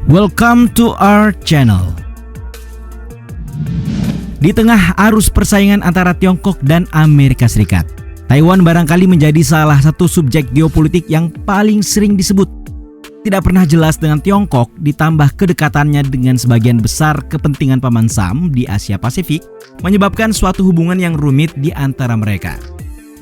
Welcome to our channel. Di tengah arus persaingan antara Tiongkok dan Amerika Serikat, Taiwan barangkali menjadi salah satu subjek geopolitik yang paling sering disebut. Tidak pernah jelas dengan Tiongkok, ditambah kedekatannya dengan sebagian besar kepentingan Paman Sam di Asia Pasifik, menyebabkan suatu hubungan yang rumit di antara mereka.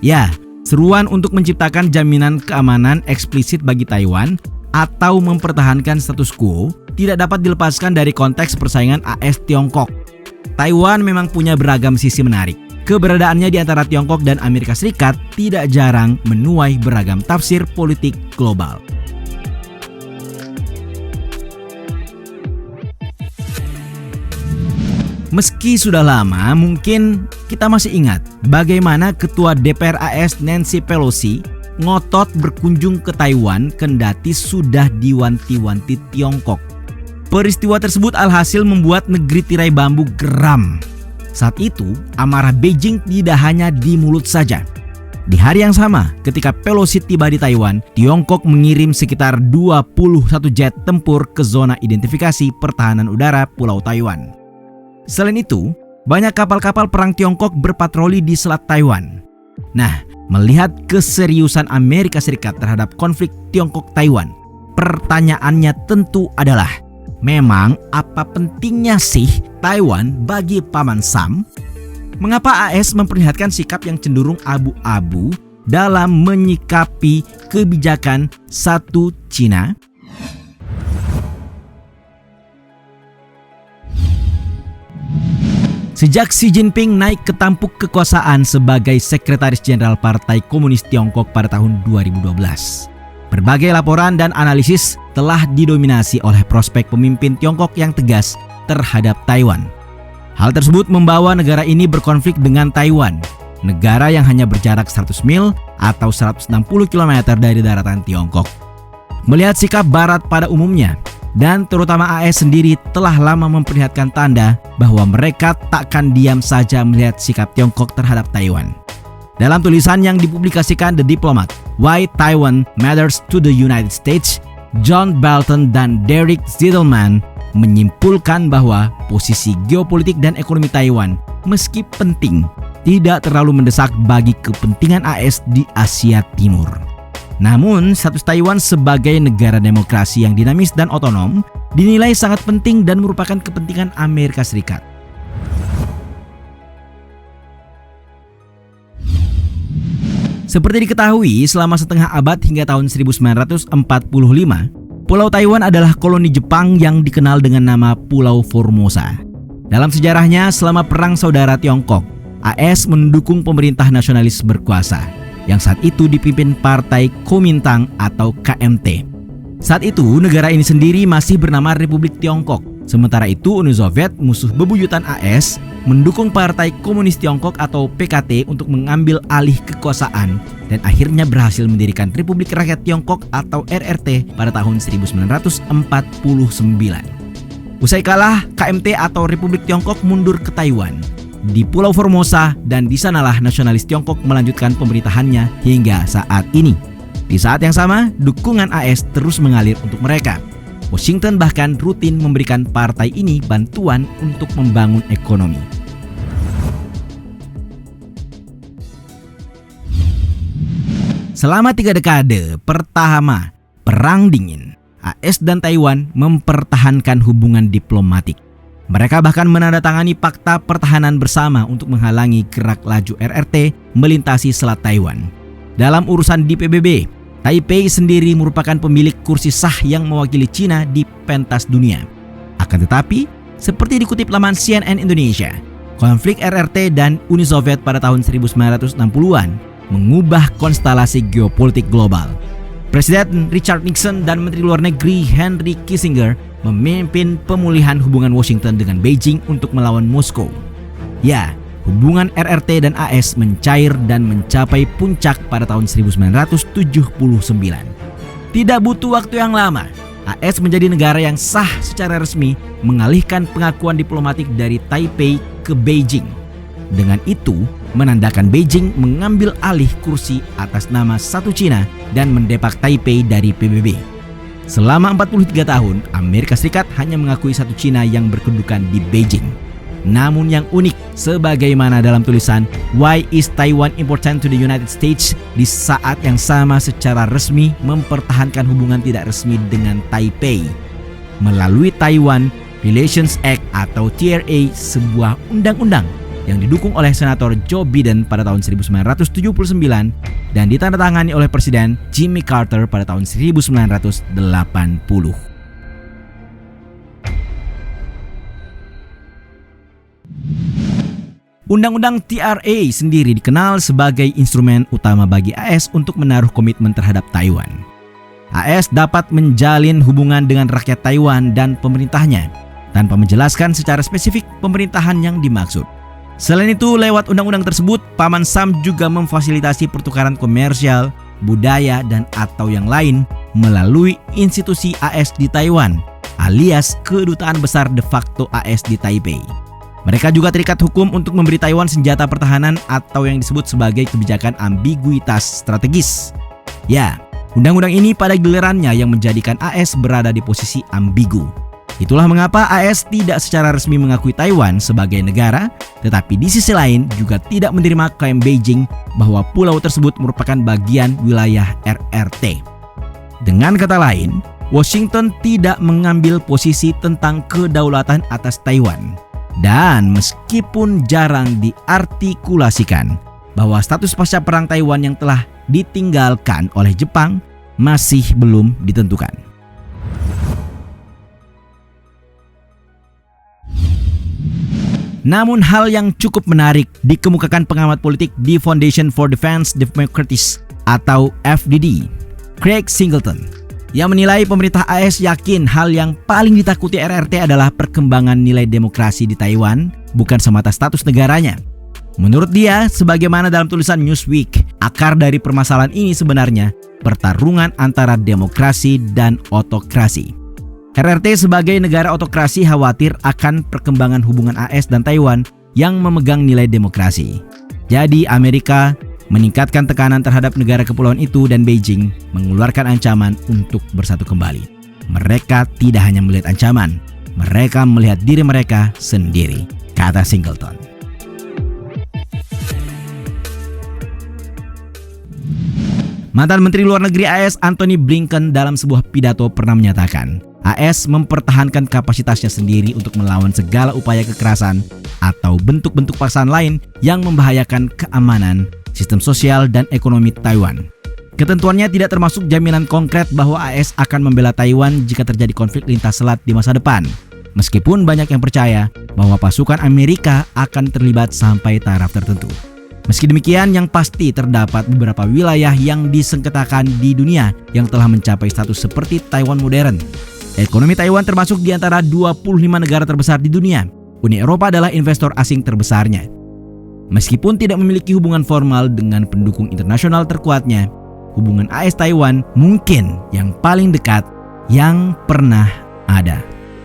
Ya, seruan untuk menciptakan jaminan keamanan eksplisit bagi Taiwan atau mempertahankan status quo tidak dapat dilepaskan dari konteks persaingan AS-Tiongkok. Taiwan memang punya beragam sisi menarik. Keberadaannya di antara Tiongkok dan Amerika Serikat tidak jarang menuai beragam tafsir politik global. Meski sudah lama, mungkin kita masih ingat bagaimana Ketua DPR AS Nancy Pelosi ngotot berkunjung ke Taiwan kendati sudah diwanti-wanti Tiongkok. Peristiwa tersebut alhasil membuat negeri tirai bambu geram. Saat itu, amarah Beijing tidak hanya di mulut saja. Di hari yang sama, ketika Pelosi tiba di Taiwan, Tiongkok mengirim sekitar 21 jet tempur ke zona identifikasi pertahanan udara Pulau Taiwan. Selain itu, banyak kapal-kapal perang Tiongkok berpatroli di Selat Taiwan. Nah, melihat keseriusan Amerika Serikat terhadap konflik Tiongkok-Taiwan, pertanyaannya tentu adalah, memang apa pentingnya sih Taiwan bagi Paman Sam? Mengapa AS memperlihatkan sikap yang cenderung abu-abu dalam menyikapi kebijakan satu Cina? Sejak Xi Jinping naik ke tampuk kekuasaan sebagai Sekretaris Jenderal Partai Komunis Tiongkok pada tahun 2012, berbagai laporan dan analisis telah didominasi oleh prospek pemimpin Tiongkok yang tegas terhadap Taiwan. Hal tersebut membawa negara ini berkonflik dengan Taiwan, negara yang hanya berjarak 100 mil atau 160 km dari daratan Tiongkok. Melihat sikap Barat pada umumnya, dan terutama AS sendiri telah lama memperlihatkan tanda bahwa mereka takkan diam saja melihat sikap Tiongkok terhadap Taiwan. Dalam tulisan yang dipublikasikan The Diplomat, Why Taiwan Matters to the United States, John Bolton dan Derek Zitelman menyimpulkan bahwa posisi geopolitik dan ekonomi Taiwan meski penting, tidak terlalu mendesak bagi kepentingan AS di Asia Timur. Namun, status Taiwan sebagai negara demokrasi yang dinamis dan otonom dinilai sangat penting dan merupakan kepentingan Amerika Serikat. Seperti diketahui, selama setengah abad hingga tahun 1945, Pulau Taiwan adalah koloni Jepang yang dikenal dengan nama Pulau Formosa. Dalam sejarahnya, selama Perang Saudara Tiongkok, AS mendukung pemerintah nasionalis berkuasa yang saat itu dipimpin Partai Kuomintang atau KMT. Saat itu, negara ini sendiri masih bernama Republik Tiongkok. Sementara itu, Uni Soviet, musuh bebuyutan AS, mendukung Partai Komunis Tiongkok atau PKT untuk mengambil alih kekuasaan dan akhirnya berhasil mendirikan Republik Rakyat Tiongkok atau RRT pada tahun 1949. Usai kalah, KMT atau Republik Tiongkok mundur ke Taiwan di Pulau Formosa, dan di sanalah nasionalis Tiongkok melanjutkan pemerintahannya hingga saat ini. Di saat yang sama, dukungan AS terus mengalir untuk mereka. Washington bahkan rutin memberikan partai ini bantuan untuk membangun ekonomi. Selama 3 dekade pertama Perang Dingin, AS dan Taiwan mempertahankan hubungan diplomatik. Mereka bahkan menandatangani fakta pertahanan bersama untuk menghalangi gerak laju RRT melintasi Selat Taiwan. Dalam urusan di PBB, Taipei sendiri merupakan pemilik kursi sah yang mewakili Cina di pentas dunia. Akan tetapi, seperti dikutip laman CNN Indonesia, konflik RRT dan Uni Soviet pada tahun 1960-an mengubah konstelasi geopolitik global. Presiden Richard Nixon dan Menteri Luar Negeri Henry Kissinger memimpin pemulihan hubungan Washington dengan Beijing untuk melawan Moskow. Ya, hubungan RRT dan AS mencair dan mencapai puncak pada tahun 1979. Tidak butuh waktu yang lama, AS menjadi negara yang sah secara resmi mengalihkan pengakuan diplomatik dari Taipei ke Beijing. Dengan itu, menandakan Beijing mengambil alih kursi atas nama satu Cina dan mendepak Taipei dari PBB. Selama 43 tahun, Amerika Serikat hanya mengakui satu Cina yang berkedudukan di Beijing. Namun yang unik, sebagaimana dalam tulisan Why is Taiwan Important to the United States, di saat yang sama secara resmi mempertahankan hubungan tidak resmi dengan Taipei melalui Taiwan Relations Act atau TRA, sebuah undang-undang yang didukung oleh Senator Joe Biden pada tahun 1979 dan ditandatangani oleh Presiden Jimmy Carter pada tahun 1980. Undang-undang TRA sendiri dikenal sebagai instrumen utama bagi AS untuk menaruh komitmen terhadap Taiwan. AS dapat menjalin hubungan dengan rakyat Taiwan dan pemerintahnya tanpa menjelaskan secara spesifik pemerintahan yang dimaksud. Selain itu, lewat undang-undang tersebut, Paman Sam juga memfasilitasi pertukaran komersial, budaya, dan atau yang lain melalui institusi AS di Taiwan, alias Kedutaan Besar de facto AS di Taipei. Mereka juga terikat hukum untuk memberi Taiwan senjata pertahanan atau yang disebut sebagai kebijakan ambiguitas strategis. Ya, undang-undang ini pada gilirannya yang menjadikan AS berada di posisi ambigu. Itulah mengapa AS tidak secara resmi mengakui Taiwan sebagai negara, tetapi di sisi lain juga tidak menerima klaim Beijing bahwa pulau tersebut merupakan bagian wilayah RRT. Dengan kata lain, Washington tidak mengambil posisi tentang kedaulatan atas Taiwan. Dan meskipun jarang diartikulasikan bahwa status pasca perang Taiwan yang telah ditinggalkan oleh Jepang masih belum ditentukan. Namun hal yang cukup menarik dikemukakan pengamat politik di Foundation for Defense Democracies atau FDD, Craig Singleton, yang menilai pemerintah AS yakin hal yang paling ditakuti RRT adalah perkembangan nilai demokrasi di Taiwan, bukan semata status negaranya. Menurut dia, sebagaimana dalam tulisan Newsweek, akar dari permasalahan ini sebenarnya pertarungan antara demokrasi dan otokrasi. RRT sebagai negara otokrasi khawatir akan perkembangan hubungan AS dan Taiwan yang memegang nilai demokrasi. Jadi Amerika meningkatkan tekanan terhadap negara kepulauan itu dan Beijing mengeluarkan ancaman untuk bersatu kembali. Mereka tidak hanya melihat ancaman, mereka melihat diri mereka sendiri, kata Singleton. Mantan Menteri Luar Negeri AS Antony Blinken dalam sebuah pidato pernah menyatakan, AS mempertahankan kapasitasnya sendiri untuk melawan segala upaya kekerasan atau bentuk-bentuk paksaan lain yang membahayakan keamanan, sistem sosial, dan ekonomi Taiwan. Ketentuannya tidak termasuk jaminan konkret bahwa AS akan membela Taiwan jika terjadi konflik lintas selat di masa depan. Meskipun banyak yang percaya bahwa pasukan Amerika akan terlibat sampai taraf tertentu. Meski demikian, yang pasti terdapat beberapa wilayah yang disengketakan di dunia yang telah mencapai status seperti Taiwan modern. Ekonomi Taiwan termasuk di antara 25 negara terbesar di dunia. Uni Eropa adalah investor asing terbesarnya. Meskipun tidak memiliki hubungan formal dengan pendukung internasional terkuatnya, hubungan AS Taiwan mungkin yang paling dekat yang pernah ada.